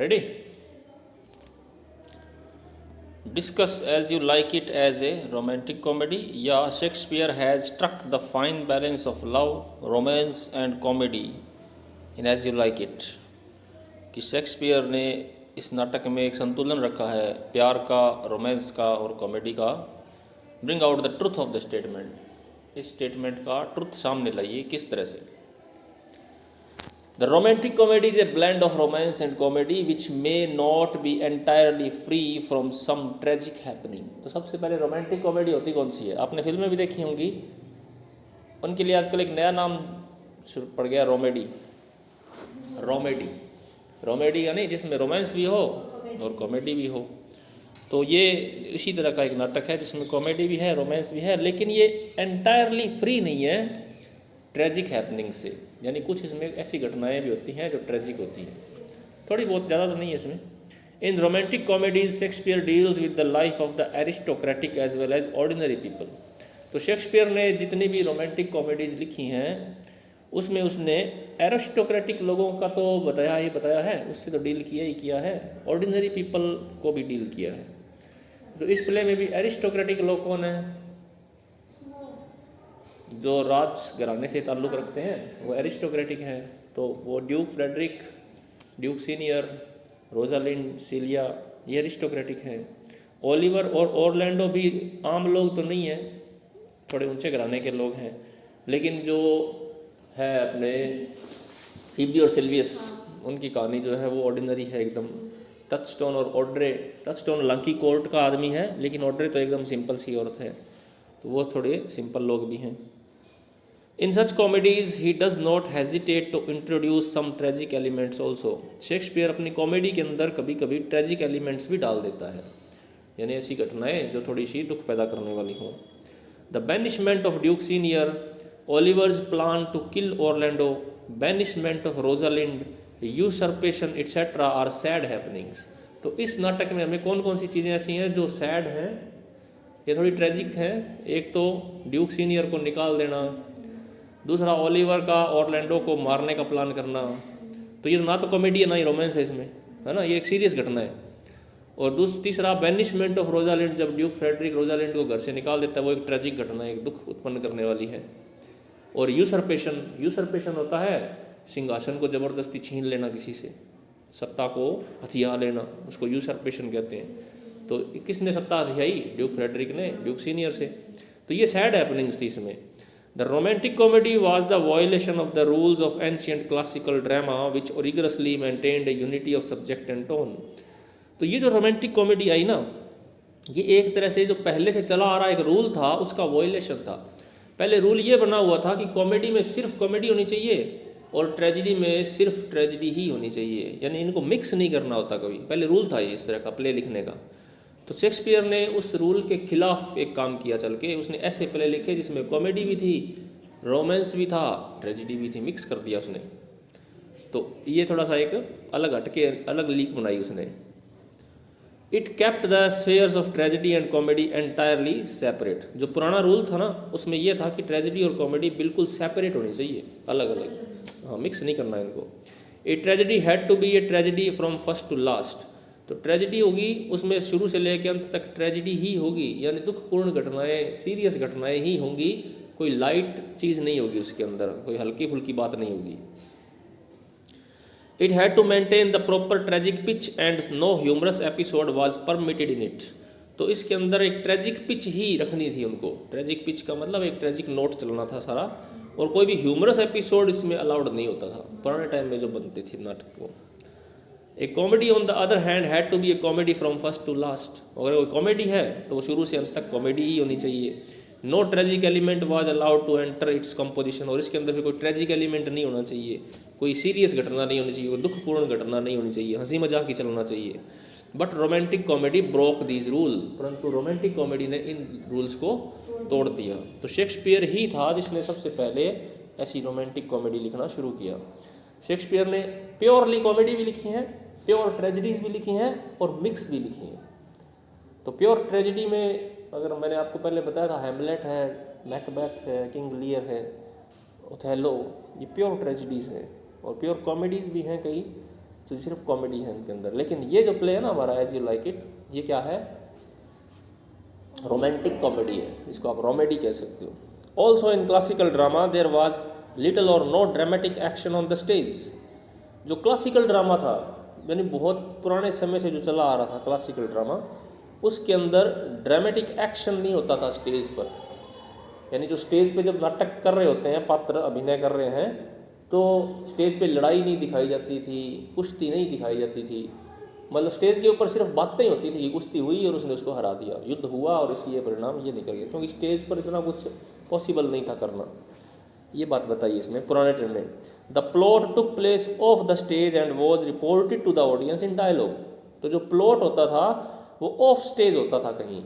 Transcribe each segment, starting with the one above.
Ready? Discuss as you like it as a romantic comedy. Yeah, Shakespeare has struck the fine balance of love, romance and comedy in As You Like It. कि Shakespeare ने इस नाटक में एक संतुलन रखा है प्यार का, रोमांस का और कॉमेडी का. Bring out the truth of the statement. इस स्टेटमेंट का ट्रुथ सामने लाइए किस तरह से. The romantic comedy is a blend of romance and comedy which may not be entirely free from some tragic happening. तो सबसे पहले रोमांटिक कॉमेडी होती कौन सी है? आपने फिल्में भी देखी होंगी. उनके लिए आजकल एक नया नाम पड़ गया, रोमेडी. रोमेडी रोमेडी यानी जिसमें रोमांस भी हो और कॉमेडी भी हो. तो ये इसी तरह का एक नाटक है जिसमें कॉमेडी भी है, रोमांस भी है, लेकिन ये एंटायरली फ्री नहीं है ट्रेजिक हैपनिंग से. यानी कुछ इसमें ऐसी घटनाएं भी होती हैं जो ट्रेजिक होती हैं, थोड़ी बहुत, ज़्यादा तो नहीं है इसमें. In romantic comedies Shakespeare deals with the life of the aristocratic as well as ordinary people. तो शेक्सपियर ने जितनी भी रोमांटिक कॉमेडीज़ लिखी हैं उसमें उसने एरिस्टोक्रेटिक लोगों का तो बताया है, उससे तो डील किया है, ऑर्डिनरी पीपल को भी डील किया है. तो इस प्ले में भी एरिस्टोक्रेटिक लोग कौन हैं? जो राज घराने से ताल्लुक़ रखते हैं वो एरिस्टोक्रेटिक हैं. तो वो Duke Frederick, Duke senior, Rosalind, Celia, ये एरिस्टोक्रेटिक हैं. ओलिवर और ऑरलैंडो भी आम लोग तो नहीं हैं, थोड़े ऊंचे घराने के लोग हैं. लेकिन जो है अपने फीबी और सिल्वियस, उनकी कहानी जो है वो ऑर्डिनरी है एकदम. टचस्टोन और ऑड्रे, टचस्टोन लंकी कोर्ट का आदमी है लेकिन ऑड्रे तो एकदम सिंपल सी औरत है, तो वो थोड़े सिंपल लोग भी हैं. In such comedies he does not hesitate to introduce some tragic elements also. Shakespeare अपनी कॉमेडी के अंदर कभी कभी ट्रेजिक एलिमेंट्स भी डाल देता है, यानी ऐसी घटनाएं जो थोड़ी सी दुख पैदा करने वाली हों. The banishment of duke senior, Oliver's plan to kill Orlando, banishment of Rosalind, usurpation etcetera are sad happenings. तो इस नाटक में हमें कौन कौन सी चीज़ें ऐसी हैं जो सैड हैं, ये थोड़ी ट्रेजिक हैं. एक तो ड्यूक सीनियर को निकाल देना, दूसरा ओलिवर का ऑरलैंडो को मारने का प्लान करना. तो ये ना तो कॉमेडी है ना ही रोमांस है इसमें, है ना, ये एक सीरियस घटना है. और तीसरा बैनिशमेंट ऑफ रोजालिंड, जब ड्यूक फ्रेडरिक रोजालिंड को घर से निकाल देता है, वो एक ट्रेजिक घटना है, एक दुख उत्पन्न करने वाली है. और यूसर्पेशन होता है सिंहासन को ज़बरदस्ती छीन लेना, किसी से सत्ता को हथिया लेना, उसको यूसर्पेशन कहते हैं. तो किसने सत्ता हथियाई? ड्यूक फ्रेडरिक ने ड्यूक सीनियर से. तो ये सैड हैपनिंग्स थी इसमें. The romantic comedy was the violation of the rules of ancient classical drama which rigorously maintained a unity of subject and tone. तो ये जो रोमांटिक कॉमेडी आई ना, ये एक तरह से जो पहले से चला आ रहा एक रूल था उसका वॉयलेशन था. पहले रूल ये बना हुआ था कि कॉमेडी में सिर्फ कॉमेडी होनी चाहिए और ट्रेजिडी में सिर्फ ट्रेजिडी ही होनी चाहिए, यानी इनको मिक्स नहीं करना होता कभी. पहले रूल था ये इस तरह का प्ले लिखने का. तो शेक्सपियर ने उस रूल के खिलाफ एक काम किया चल के, उसने ऐसे प्ले लिखे जिसमें कॉमेडी भी थी, रोमांस भी था, ट्रेजिडी भी थी, मिक्स कर दिया उसने. तो ये थोड़ा सा एक अलग हटके अलग लीक बनाई उसने. It kept the spheres of tragedy and comedy entirely separate. जो पुराना रूल था ना उसमें यह था कि ट्रेजिडी और कॉमेडी बिल्कुल सेपरेट होनी चाहिए, अलग अलग, हाँ, मिक्स नहीं करना इनको. A tragedy had to be a tragedy from first to last. तो ट्रेजिडी होगी उसमें शुरू से लेकर अंत तक ट्रेजिडी ही होगी, यानी दुखपूर्ण घटनाएं, सीरियस घटनाएं ही होंगी, कोई लाइट चीज़ नहीं होगी उसके अंदर, कोई हल्की फुल्की बात नहीं होगी. It had to maintain the proper tragic pitch and no humorous episode was permitted in it. तो इसके अंदर एक ट्रेजिक पिच ही रखनी थी उनको. ट्रेजिक पिच का मतलब एक ट्रेजिक नोट चलना था सारा, और कोई भी ह्यूमरस एपिसोड इसमें अलाउड नहीं होता था पुराने टाइम में जो बनते थे नाटक को. A comedy on the other hand had to be a comedy from first to last. अगर कोई कॉमेडी है तो वो शुरू से अंत तक कॉमेडी ही होनी चाहिए. No tragic element was allowed to enter its composition. और इसके अंदर फिर कोई ट्रेजिक एलिमेंट नहीं होना चाहिए, कोई सीरियस घटना नहीं होनी चाहिए, कोई दुखपूर्ण घटना नहीं होनी चाहिए, हंसी मजाक ही चलना चाहिए. But romantic comedy broke these rule. परंतु रोमांटिक कॉमेडी ने इन रूल्स को तोड़ दिया. तो शेक्सपियर ही था जिसने सबसे पहले ऐसी रोमांटिक कॉमेडी लिखना शुरू किया. शेक्सपियर ने प्योरली कॉमेडी भी लिखी है, प्योर ट्रेजिडीज़ भी लिखी हैं और मिक्स भी लिखी हैं. तो प्योर ट्रेजिडी में अगर मैंने आपको पहले बताया था, हैमलेट है, मैकबेथ है, किंग लियर है, ओथेलो, ये प्योर ट्रेजिडीज़ हैं. और प्योर कॉमेडीज़ भी हैं कई, तो सिर्फ कॉमेडी है इनके अंदर। लेकिन ये जो प्ले है ना हमारा एज यू लाइक इट, ये क्या है, रोमांटिक कॉमेडी है, इसको आप रोमेडी कह सकते हो। Also in classical drama there was little or no dramatic action on the stage. जो क्लासिकल ड्रामा था, यानी बहुत पुराने समय से जो चला आ रहा था क्लासिकल ड्रामा, उसके अंदर ड्रामेटिक एक्शन नहीं होता था स्टेज पर। यानी जो स्टेज पे जब नाटक कर रहे होते हैं, पात्र अभिनय कर रहे हैं, तो स्टेज पे लड़ाई नहीं दिखाई जाती थी, कुश्ती नहीं दिखाई जाती थी। मतलब स्टेज के ऊपर सिर्फ बातें होती थी कि कुश्ती हुई और उसने उसको हरा दिया, युद्ध हुआ और इसकी ये परिणाम ये निकल गया, क्योंकि स्टेज पर इतना कुछ पॉसिबल नहीं था करना। ये बात बताइए इसमें पुराने टाइम में। The plot took place of the stage and was reported to the audience in dialogue. तो जो प्लॉट होता था वो ऑफ स्टेज होता था, कहीं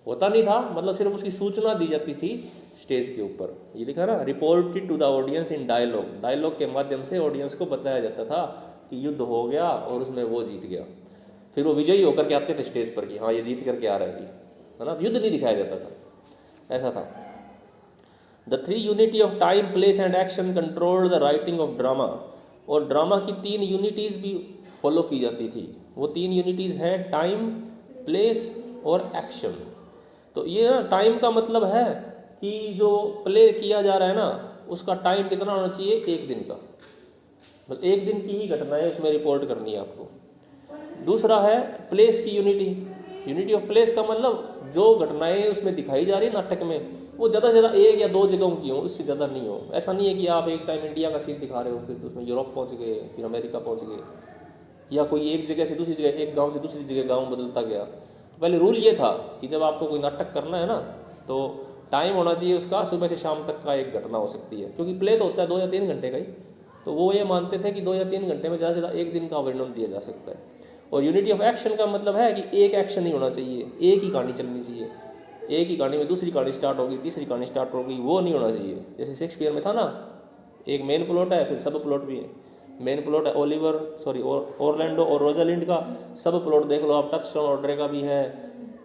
होता नहीं था, मतलब सिर्फ उसकी सूचना दी जाती थी स्टेज के ऊपर। ये लिखा ना, reported to the audience in dialogue. Dialogue के माध्यम से ऑडियंस को बताया जाता था कि युद्ध हो गया और उसमें वो जीत गया। फिर वो विजयी होकर के आते थे स्टेज पर कि हाँ ये जीत करके आ रहा है ना। युद्ध नहीं दिखाया जाता था, ऐसा था। The 3 unity of time, place and action controlled the writing of drama. और ड्रामा की 3 यूनिटीज़ भी फॉलो की जाती थी। वो 3 यूनिटीज़ हैं टाइम, प्लेस और एक्शन। तो ये ना टाइम का मतलब है कि जो प्ले किया जा रहा है ना, उसका टाइम कितना होना चाहिए, 1 दिन का, मतलब 1 दिन की ही घटना है, उसमें रिपोर्ट करनी है आपको। दूसरा है प्लेस की यूनिटी। यूनिटी ऑफ प्लेस का मतलब जो घटनाएं उसमें दिखाई जा रही है नाटक में, वो ज़्यादा से ज़्यादा 1 या 2 जगहों की हो, इससे ज़्यादा नहीं हो। ऐसा नहीं है कि आप एक टाइम इंडिया का सीन दिखा रहे हो, फिर उसमें यूरोप पहुँच गए, फिर अमेरिका पहुँच गए, या कोई एक जगह से दूसरी जगह, एक गाँव से दूसरी जगह गाँव बदलता गया। तो पहले रूल ये था कि जब आपको कोई नाटक करना है ना, तो टाइम होना चाहिए उसका सुबह से शाम तक का एक घटना हो सकती है, क्योंकि प्ले तो होता है 2 या 3 घंटे का ही। तो वो ये मानते थे कि 2 या 3 घंटे में ज़्यादा से ज़्यादा 1 दिन का वर्णन दिया जा सकता है। और यूनिटी ऑफ एक्शन का मतलब है कि एक एक्शन नहीं होना चाहिए, एक ही कहानी चलनी चाहिए। एक ही कहानी में दूसरी कहानी स्टार्ट होगी, तीसरी कहानी स्टार्ट होगी, वो नहीं होना चाहिए। जैसे शेक्सपियर में था ना, एक मेन प्लॉट है, फिर सब प्लॉट भी है। मेन प्लॉट है ऑरलैंडो और रोजालिंड का, सब प्लॉट देख लो आप, टचस्टोन और ड्रे का भी है,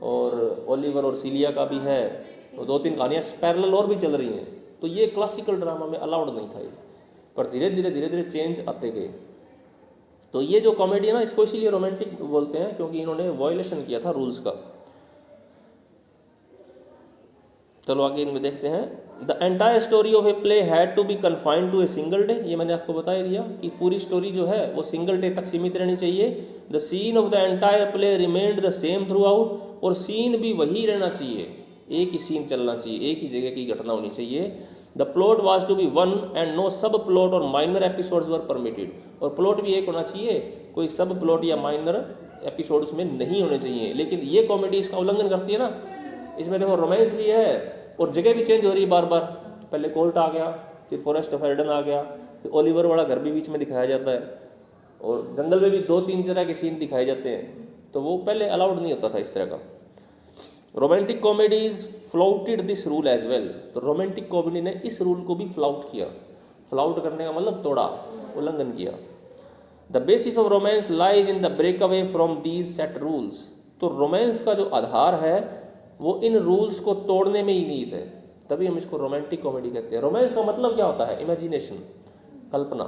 और ओलिवर और सीलिया का भी है। तो 2-3 कहानियाँ पैरेलल और भी चल रही हैं। तो ये क्लासिकल ड्रामा में अलाउड नहीं था ये, पर धीरे धीरे चेंज आते गए। तो ये जो कॉमेडी है ना, इसको इसीलिए रोमांटिक बोलते हैं, क्योंकि इन्होंने वायलेशन किया था रूल्स का। चलो आगे इनमें देखते हैं। The entire story of a play had to be confined to a single day. ये मैंने आपको बता दिया कि पूरी स्टोरी जो है वो सिंगल डे तक सीमित रहनी चाहिए। The scene of the entire play remained the same throughout. और सीन भी वही रहना चाहिए, एक ही सीन चलना चाहिए, एक ही जगह की घटना होनी चाहिए। The plot was to be one and no subplot और माइनर एपिसोड्स वर परमिटेड। और प्लॉट भी एक होना चाहिए, कोई सब प्लॉट या माइनर एपिसोड उसमें नहीं होने चाहिए। लेकिन ये कॉमेडी इसका उल्लंघन करती है ना। इसमें देखो रोमांस भी है और जगह भी चेंज हो रही है बार बार। पहले कोर्ट आ गया, फिर फॉरेस्ट ऑफ एडन आ गया, फिर ओलिवर वाला घर भी बीच में दिखाया जाता है, और जंगल में भी 2-3 तरह के सीन दिखाए जाते हैं। तो वो पहले अलाउड नहीं होता था इस तरह का। Romantic comedies flouted this rule as well. तो रोमांटिक कॉमेडी ने इस रूल को भी फ्लाउट किया। फ्लाउट करने का मतलब तोड़ा, उल्लंघन किया। The basis of romance lies in the break away from these set rules. तो रोमांस का जो आधार है वो इन रूल्स को तोड़ने में ही निहित है, तभी हम इसको रोमांटिक कॉमेडी कहते हैं। रोमांस का मतलब क्या होता है, इमेजिनेशन, कल्पना,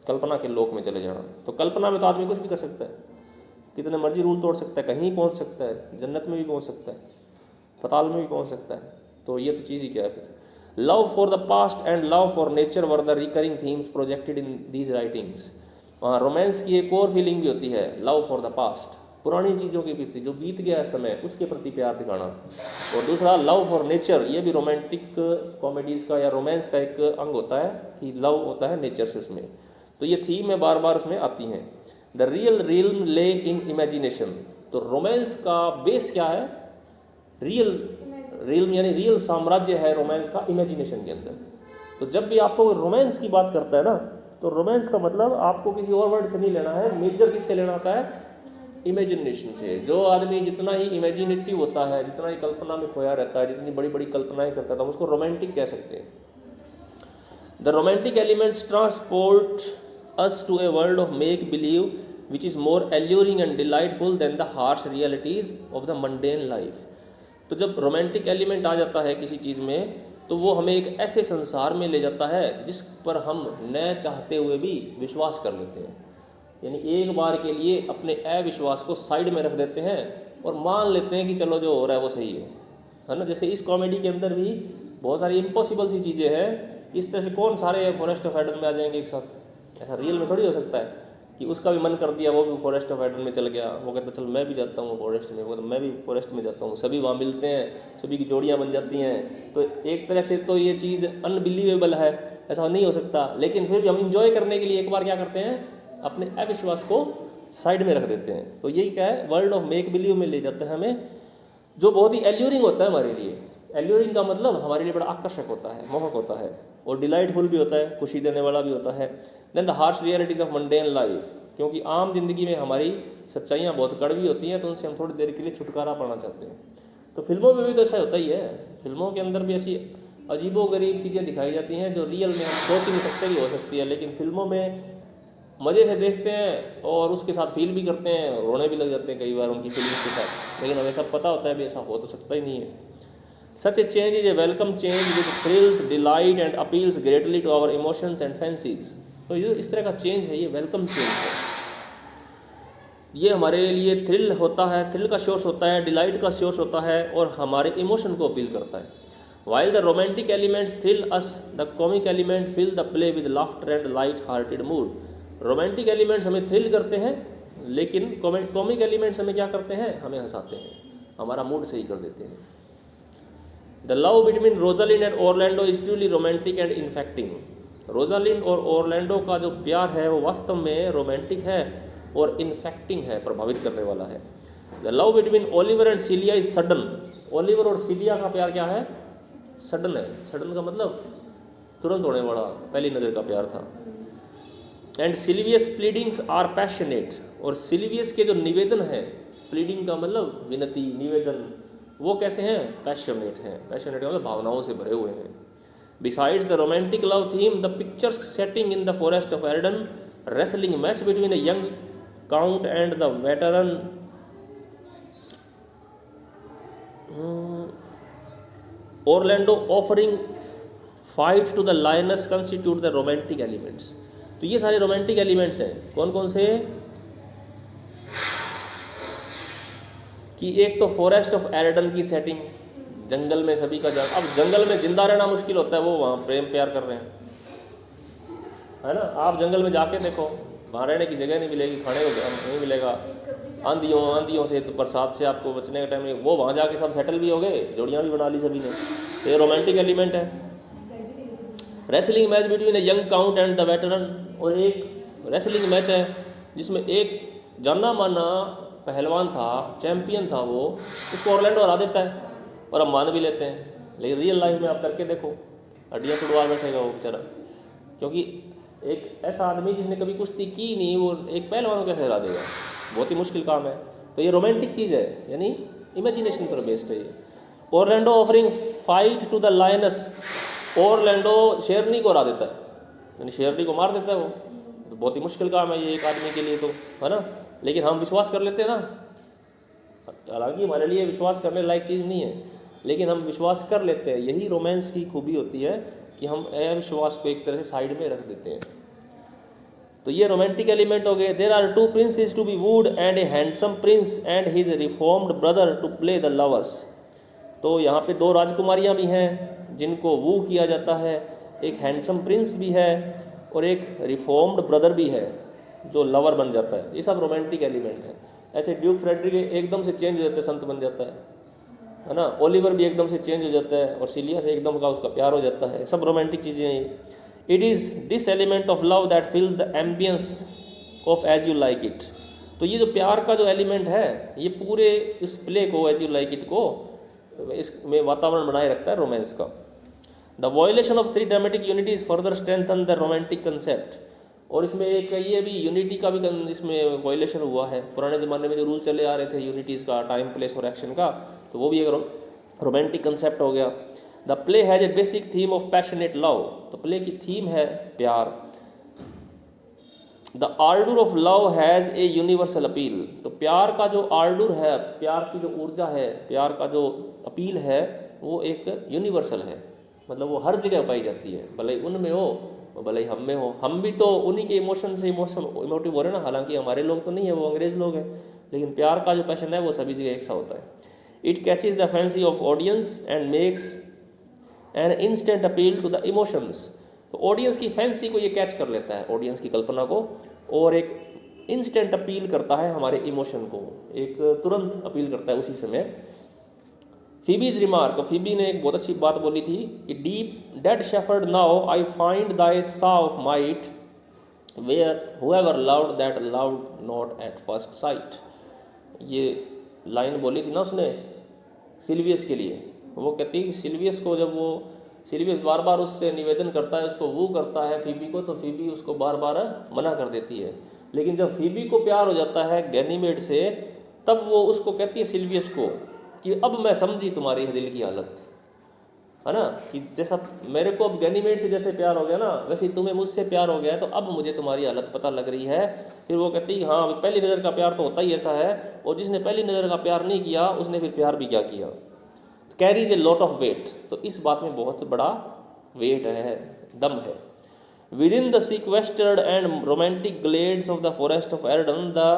कल्पना के लोक में चले जाना। तो कल्पना में तो आदमी कुछ भी कर सकता है, कितने मर्जी रूल तोड़ सकता है, कहीं पहुंच सकता है, जन्नत में भी पहुंच सकता है, पताल में भी पहुंच सकता है। तो ये तो चीज़ ही क्या है फिर। Love for the past and love for nature were the recurring themes projected in these writings. वहाँ रोमांस की एक और फीलिंग भी होती है, लव फॉर द पास्ट, पुरानी चीज़ों के प्रति, जो बीत गया समय, उसके प्रति प्यार दिखाना। और दूसरा लव फॉर नेचर, ये भी रोमांटिक कॉमेडीज़ का या रोमांस का एक अंग होता है कि लव होता है नेचर से उसमें। तो ये थीम में बार बार उसमें आती हैं। द रियल रियल्म ले इन इमेजिनेशन। तो रोमांस का बेस क्या है, रियल रियल्म यानी रियल साम्राज्य है रोमांस का इमेजिनेशन के अंदर। तो जब भी आपको रोमांस की बात करता है ना, तो रोमांस का मतलब आपको किसी और वर्ड से नहीं लेना है, मेजर किससे लेना होता है, इमेजिनेशन से। जो आदमी जितना ही इमेजिनेटिव होता है, जितना ही कल्पना में खोया रहता है, जितनी बड़ी बड़ी कल्पनाएं करता था, उसको रोमांटिक कह सकते हैं। The romantic elements transport us to a world of make believe which is more alluring and delightful than the harsh realities of the mundane life. तो जब रोमांटिक एलिमेंट आ जाता है किसी चीज़ में, तो वो हमें एक ऐसे संसार में ले जाता है जिस पर हम न चाहते हुए भी विश्वास कर लेते हैं। यानी एक बार के लिए अपने अविश्वास को साइड में रख देते हैं और मान लेते हैं कि चलो जो हो रहा है वो सही है ना। जैसे इस कॉमेडी के अंदर भी बहुत सारी इम्पॉसिबल सी चीज़ें हैं, इस तरह से कौन सारे फॉरेस्ट ऑफ एडन में आ जाएंगे एक साथ, ऐसा रियल में थोड़ी हो सकता है कि उसका भी मन कर दिया वो भी फॉरेस्ट ऑफ एडन में चल गया, वो कहता चल मैं भी जाता हूँ फॉरेस्ट में, वो तो मैं भी फॉरेस्ट में जाता हूँ, सभी वहाँ मिलते हैं, सभी की जोड़ियाँ बन जाती हैं। तो एक तरह से तो ये चीज़ अनबिलीवेबल है, ऐसा नहीं हो सकता, लेकिन फिर भी हम इंजॉय करने के लिए एक बार क्या करते हैं, अपने अविश्वास को साइड में रख देते हैं। तो यही क्या है, वर्ल्ड ऑफ मेक बिलीव में ले जाता है हमें, जो बहुत ही एल्यूरिंग होता है हमारे लिए। एल्यूरिंग का मतलब हमारे लिए बड़ा आकर्षक होता है, मोहक होता है और डिलाइटफुल भी होता है, खुशी देने वाला भी होता है। Than the harsh realities of mundane life, क्योंकि आम जिंदगी में हमारी सच्चाइयाँ बहुत कड़वी होती हैं, तो उनसे हम थोड़ी देर के लिए छुटकारा पाना चाहते हैं। तो फिल्मों में भी तो ऐसा होता ही है, फिल्मों के अंदर भी ऐसी अजीबोगरीब चीज़ें दिखाई जाती हैं जो रियल में हम सोच ही नहीं सकते कि हो सकती है, लेकिन फिल्मों में मज़े से देखते हैं और उसके साथ फील भी करते हैं, रोने भी लग जाते हैं कई बार उनकी फीलिंग्स के साथ, लेकिन हमें सब पता होता है भी ऐसा हो तो सकता ही नहीं है। Such a change is a welcome change with thrills, delight and appeals greatly to our emotions and fancies. तो ये इस तरह का चेंज है, ये वेलकम चेंज है, ये हमारे लिए थ्रिल होता है, थ्रिल का सोर्स होता है, डिलाइट का सोर्स होता है और हमारे इमोशन को अपील करता है। While the romantic elements thrill us, the comic element fill the play with laughter and light-hearted mood. Romantic elements हमें थ्रिल करते हैं, लेकिन कॉमिक एलिमेंट्स हमें क्या करते हैं, हमें हंसाते हैं, हमारा मूड सही कर देते हैं। The love between Rosalind and Orlando is truly romantic and infecting. Rosalind और ओरलैंडो का जो प्यार है वो वास्तव में रोमांटिक है और इन्फेक्टिंग है, प्रभावित करने वाला है। The love between Oliver and Celia is sudden. Oliver और सिलिया का प्यार क्या है, सडन है। सडन का मतलब तुरंत होने वाला, पहली नज़र का प्यार था। And Silvius pleadings are passionate, और सिल्वियस के जो निवेदन है, प्लीडिंग का मतलब विनती, निवेदन, वो कैसे हैं, पैशनेट हैं। पैशनेट का मतलब भावनाओं से भरे हुए हैं। Besides the romantic love theme, the picturesque setting in the forest of Arden, wrestling match between a young count and the veteran Orlando offering fight to the lioness constitute the romantic elements. तो ये सारे romantic elements हैं, कौन कौन से, कि एक तो फॉरेस्ट ऑफ एरडन की सेटिंग, जंगल में सभी का अब जंगल में जिंदा रहना मुश्किल होता है, वो वहाँ प्रेम प्यार कर रहे हैं, है ना। आप जंगल में जाके देखो, वहाँ रहने की जगह नहीं मिलेगी, खाने को नहीं मिलेगा, आंधियों से, तो बरसात से आपको बचने का टाइम नहीं, वो वहाँ जाके सब सेटल भी हो गए, जोड़ियाँ भी बना ली सभी ने, तो ये रोमांटिक एलिमेंट है। Wrestling match between a young count and the veteran, और एक रेसलिंग मैच है जिसमें एक जाना माना पहलवान था, चैंपियन था, वो उसको ऑरलैंडो हरा देता है और हम मान भी लेते हैं, लेकिन रियल लाइफ में आप करके देखो, हड्डियाँ टुटवा बैठेगा वो बेचारा, क्योंकि एक ऐसा आदमी जिसने कभी कुश्ती की नहीं, वो एक पहलवान को कैसे हरा देगा, बहुत ही मुश्किल काम है। तो ये रोमांटिक चीज़ है, यानी इमेजिनेशन पर बेस्ड है ये। Orlando offering fight to the lioness, Orlando शेरनी को हरा देता है, यानी शेरनी को मार देता है वो, तो बहुत ही मुश्किल काम है ये एक आदमी के लिए, तो है ना, लेकिन हम विश्वास कर लेते हैं ना, हालांकि हमारे लिए विश्वास करने लायक चीज़ नहीं है, लेकिन हम विश्वास कर लेते हैं। यही रोमांस की खूबी होती है कि हम अविश्वास को एक तरह से साइड में रख देते हैं। तो ये रोमांटिक एलिमेंट हो गए। There are 2 princes to be wooed and a handsome prince and his reformed brother to play the lovers. तो यहाँ पे 2 राजकुमारियाँ भी हैं जिनको वू किया जाता है, एक हैंडसम प्रिंस भी है और एक रिफॉर्म्ड ब्रदर भी है जो लवर बन जाता है। ये सब रोमांटिक एलिमेंट है। ऐसे ड्यूक फ्रेडरिक एकदम से चेंज हो जाता है, संत बन जाता है ना। ओलिवर भी एकदम से चेंज हो जाता है और सिलिया से एकदम का उसका प्यार हो जाता है। सब रोमांटिक चीज़ें हैं। It is this element of love that fills the ambience of As You Like It. तो ये जो प्यार का जो एलिमेंट है, ये पूरे इस प्ले को, एज यू लाइक इट को, इसमें वातावरण बनाए रखता है रोमांस का। The violation of 3 dramatic unities further strengthen the romantic concept. और इसमें एक ये भी यूनिटी का भी इसमें वॉयलेशन हुआ है। पुराने ज़माने में जो रूल चले आ रहे थे यूनिटीज़ का, टाइम प्लेस और एक्शन का, तो वो भी एक रोमांटिक कंसेप्ट हो गया। The play has a basic theme of passionate love. तो प्ले की थीम है प्यार। The ardour of love has a universal appeal. तो प्यार का जो आर्डूर है, प्यार की जो ऊर्जा है, प्यार का जो अपील है, वो एक यूनिवर्सल है, मतलब वो हर जगह पाई जाती है, भले उनमें हो भले ही हम में हो, हम भी तो उन्हीं के इमोशन से इमोटिव हो रहे हैं ना, हालांकि हमारे लोग तो नहीं है, वो अंग्रेज लोग हैं, लेकिन प्यार का जो पैशन है वो सभी जगह एक सा होता है. It catches the fancy of audience and makes an instant appeal to the emotions. तो ऑडियंस की फैंसी को ये कैच कर लेता है, ऑडियंस की कल्पना को, और एक इंस्टेंट अपील करता है हमारे इमोशन को, एक तुरंत अपील करता है उसी समय. फीबीज रिमार्क, फीबी ने एक बहुत अच्छी बात बोली थी कि deep dead shepherd now I find thy saw of might where whoever loved that loved not at first sight. ये लाइन बोली थी ना उसने सिल्वियस के लिए. वो कहती है सिल्वियस को, जब वो सिल्वियस बार बार उससे निवेदन करता है, उसको वो करता है फीबी को, तो फीबी उसको बार बार मना कर देती है. लेकिन जब फीबी को प्यार हो जाता है गैनीमेड से, तब वो उसको कहती है सिल्वियस को कि अब मैं समझी तुम्हारी दिल की हालत, है ना, कि जैसा मेरे को अब गैनीमेड से जैसे प्यार हो गया ना, वैसे ही तुम्हें मुझसे प्यार हो गया है, तो अब मुझे तुम्हारी हालत पता लग रही है. फिर वो कहती है हाँ, पहली नज़र का प्यार तो होता ही ऐसा है, और जिसने पहली नज़र का प्यार नहीं किया उसने फिर प्यार भी क्या किया. Carries a lot of weight. तो इस बात में बहुत बड़ा वेट है, दम है. Within the sequestered and romantic glades of the forest of Arden the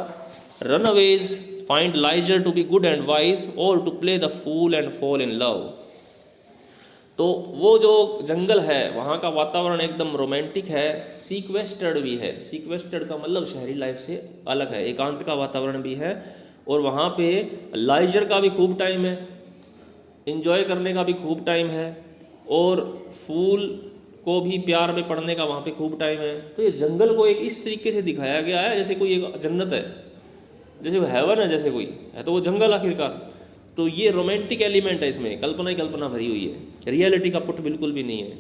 runaways find leisure to be good and wise or to play the fool and fall in love. तो वो जो जंगल है वहाँ का वातावरण एकदम रोमांटिक है, सीक्वेस्टर्ड भी है. सीक्वेस्टर्ड का मतलब शहरी लाइफ से अलग है, एकांत का वातावरण भी है, और वहाँ पे लाइजर का भी खूब टाइम है, इंजॉय करने का भी खूब टाइम है, और फूल को भी प्यार में पड़ने का वहाँ पे खूब टाइम है. तो ये जंगल को एक इस तरीके से दिखाया गया है जैसे कोई एक जन्नत है, जैसे वो हेवन है, जैसे कोई है तो वो जंगल आखिरकार. तो ये रोमांटिक एलिमेंट है इसमें, कल्पना ही कल्पना भरी हुई है, रियलिटी का पुट बिल्कुल भी नहीं है.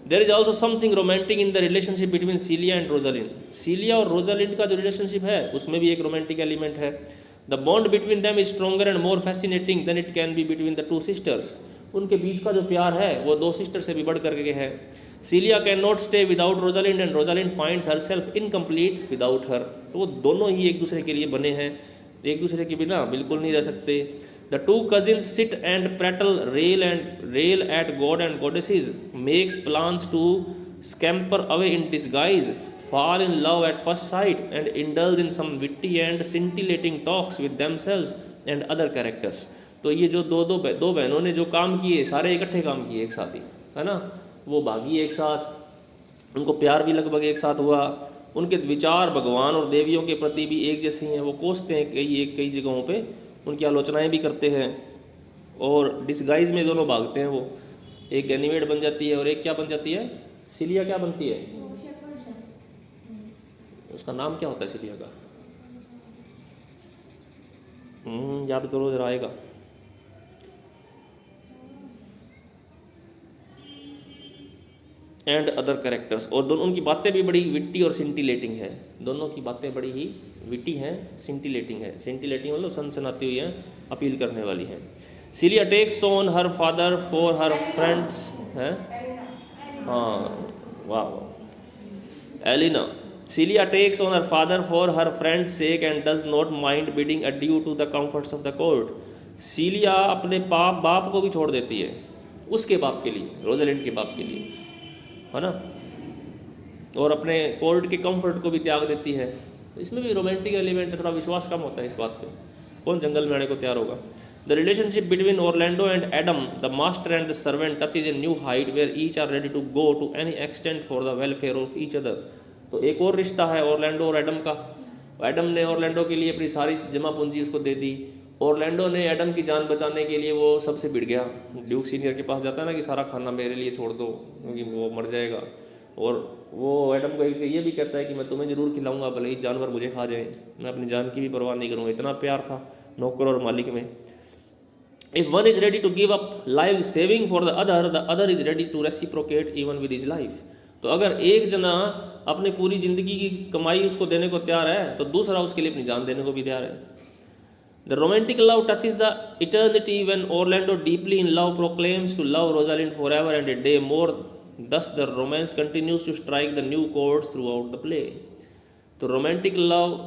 There is also something romantic in the relationship between Celia and Rosalind. Celia और रोजालिंड का जो रिलेशनशिप है उसमें भी एक रोमांटिक एलिमेंट है. The bond between them is stronger and more fascinating than it can be between the two sisters. उनके बीच का जो प्यार है वो दो सिस्टर से भी बढ़ करके है. Celia can not stay without Rosalind and Rosalind finds herself incomplete without her. तो वो दोनों ही एक दूसरे के लिए बने हैं, एक दूसरे के बिना बिल्कुल नहीं रह सकते. The two cousins sit and prattle rail at god and goddesses, makes plans to scamper away in disguise, fall in love at first sight and indulge in some witty and scintillating talks with themselves and other characters. तो ये जो दो बहनों ने जो काम किए, सारे इकट्ठे काम किए एक साथ ही, है ना. वो भागी एक साथ, उनको प्यार भी लगभग एक साथ हुआ, उनके विचार भगवान और देवियों के प्रति भी एक जैसे ही हैं. वो कोसते हैं कई जगहों पे, उनकी आलोचनाएं भी करते हैं, और डिस्गाइज में दोनों भागते हैं. वो एक गैनीमेड बन जाती है और एक क्या बन जाती है, सिलिया क्या बनती है, उसका नाम क्या होता है सिलिया का, याद करो जरा, आएगा. And other characters. और दोनों उनकी बातें भी बड़ी विट्टी और सिंटिलेटिंग है. दोनों की बातें बड़ी ही विट्टी हैं, सिंटिलेटिंग है. सिंटिलेटिंग मतलब सनसनाती हुई हैं, अपील करने वाली हैं. Celia takes on her father for her friends, हैं, हाँ, वाह. Aliena. Celia takes on her father for her friend's sake and does not mind bidding adieu to the comforts of the court. Celia अपने बाप को भी छोड़ देती है उसके बाप के लिए, रोजालिंड के बाप के लिए, है ना, और अपने कोर्ट के कंफर्ट को भी त्याग देती है. इसमें भी रोमांटिक एलिमेंट है, थोड़ा विश्वास कम होता है इस बात पे, कौन जंगल में आने को तैयार होगा. The relationship between Orlando and Adam, the master and the servant, touches a new height where each are ready to go to any extent for the welfare of each other. तो एक और रिश्ता है ऑरलैंडो और Adam का. Adam ने Orlando के लिए अपनी सारी जमा पूंजी उसको दे दी. ऑरलैंडो ने एडम की जान बचाने के लिए वो सबसे भिड़ गया, ड्यूक सीनियर के पास जाता है ना कि सारा खाना मेरे लिए छोड़ दो क्योंकि वो मर जाएगा. और वो एडम को एक जगह ये भी कहता है कि मैं तुम्हें ज़रूर खिलाऊंगा भले ही जानवर मुझे खा जाए, मैं अपनी जान की भी परवाह नहीं करूँगा. इतना प्यार था नौकर और मालिक में. If one is ready to give up life saving for the other is ready to reciprocate even with his life. तो अगर एक जना अपनी पूरी ज़िंदगी की कमाई उसको देने को तैयार है तो दूसरा उसके लिए अपनी जान देने को भी तैयार है. The romantic love touches the eternity when Orlando deeply in love proclaims to love Rosalind for ever and a day more. Thus the romance continues to strike the new chords throughout the play. तो romantic love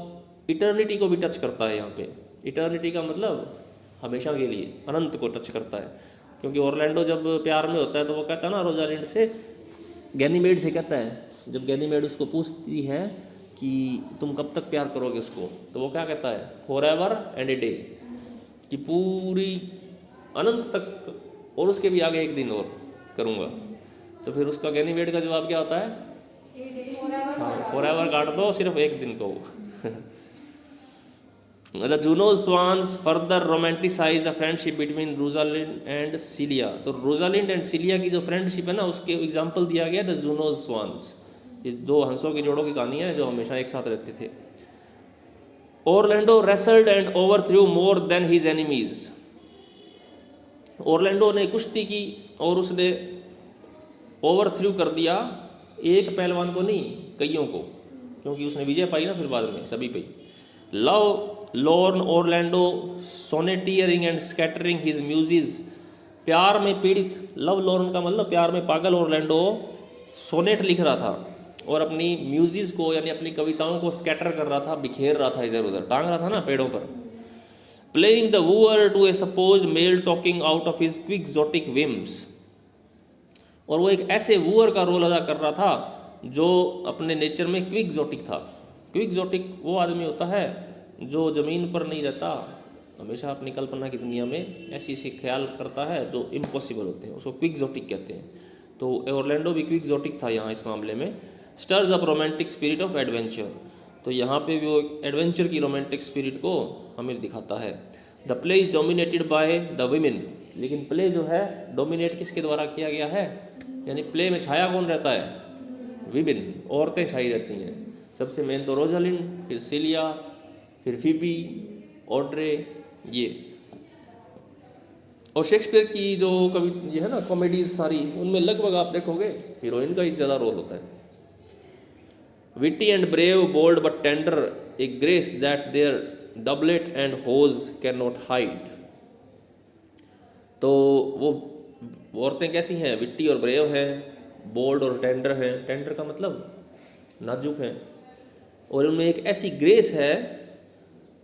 eternity को भी touch करता है. यहाँ पे eternity का मतलब हमेशा के लिए, अनंत को टच करता है. क्योंकि ऑरलैंडो जब प्यार में होता है तो वो कहता है ना रोजालिंड से, गैनीमेड से कहता है जब गैनीमेड उसको पूछती है कि तुम कब तक प्यार करोगे उसको, तो वो क्या कहता है, for ever and a day, कि पूरी अनंत तक और उसके भी आगे एक दिन और करूँगा। तो फिर उसका गैनीमेड का जवाब क्या होता है, हाँ फॉर एवर काट दो, सिर्फ एक दिन को। The Juno swans further romanticize the friendship between Rosalind and Celia। तो रोजालिंड एंड सिलिया की जो फ्रेंडशिप है ना, उसके एग्जाम्पल दिया गया द जूनो स्वान्स। ये दो हंसों के जोड़ों की कहानी है जो हमेशा एक साथ रहते थे। Orlando wrestled and overthrew more than his enemies। Orlando ने कुश्ती की और उसने ओवरथ्रू कर दिया, एक पहलवान को नहीं कईयों को, क्योंकि उसने विजय पाई ना फिर बाद में सभी पे। Lovelorn Orlando sonneteering and scattering his muses. प्यार में पीड़ित, लव लॉर्न का मतलब प्यार में पागल ओरलैंडो सोनेट लिख रहा था और अपनी म्यूजिज को यानी अपनी कविताओं को स्कैटर कर रहा था, बिखेर रहा था, इधर उधर टांग रहा था ना पेड़ों पर। Playing the wooer to a supposed male talking out of his quixotic whims. और वो एक ऐसे वूअर का रोल अदा कर रहा था जो अपने नेचर में क्विक्सोटिक था। क्विक्सोटिक वो आदमी होता है जो ज़मीन पर नहीं रहता, हमेशा अपनी कल्पना की दुनिया में ऐसी ऐसी ख्याल करता है जो इम्पॉसिबल होते हैं, उसको क्विक्सोटिक कहते हैं। तो ओरलैंडो भी क्विक्सोटिक था यहाँ इस मामले में। Stirs up romantic spirit of adventure. तो यहाँ पे भी वो एडवेंचर की रोमांटिक स्पिरिट को हमें दिखाता है। The play is dominated by the women. लेकिन प्ले जो है डोमिनेट किसके द्वारा किया गया है, यानी प्ले में छाया कौन रहता है, वीमेन, औरतें छाई रहती हैं। सबसे मेन तो रोजालिंड, फिर सिलिया, फिर फीबी, ऑड्रे, ये। और शेक्सपियर की जो कवि ये है ना कॉमेडीज सारी, उनमें लगभग आप देखोगे हीरोइन का ही ज़्यादा रोल होता है। Witty and brave, bold but tender, a grace that their doublet and hose can not hide. तो वो औरतें कैसी हैं, विट्टी और ब्रेव हैं, बोल्ड और टेंडर हैं। टेंडर का मतलब नाजुक हैं, और उनमें एक ऐसी ग्रेस है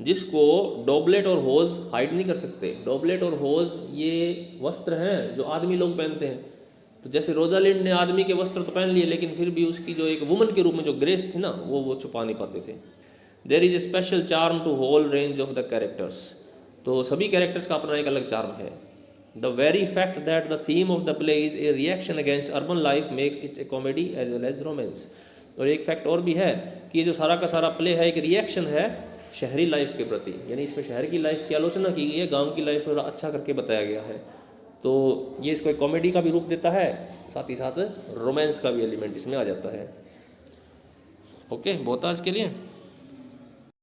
जिसको डॉबलेट और होज हाइड नहीं कर सकते। डॉबलेट और होज ये वस्त्र हैं जो आदमी लोग पहनते हैं। तो जैसे रोजालिंड ने आदमी के वस्त्र तो पहन लिए, लेकिन फिर भी उसकी जो एक वुमन के रूप में जो ग्रेस थी ना, वो छुपा नहीं पाते थे। There is a special charm to whole range of the characters. तो सभी कैरेक्टर्स का अपना एक अलग चार्म है। The very fact that the theme of the play is a reaction against urban life makes it a comedy as well as romance. और एक fact और भी है कि ये जो सारा का सारा प्ले है एक रिएक्शन है शहरी लाइफ के प्रति, यानी इसमें शहर की लाइफ की आलोचना की गई है, गांव की लाइफ में थोड़ा अच्छा करके बताया गया है। तो ये इसको एक कॉमेडी का भी रूप देता है, साथ ही साथ रोमांस का भी एलिमेंट इसमें आ जाता है। ओके, बहुत आज के लिए।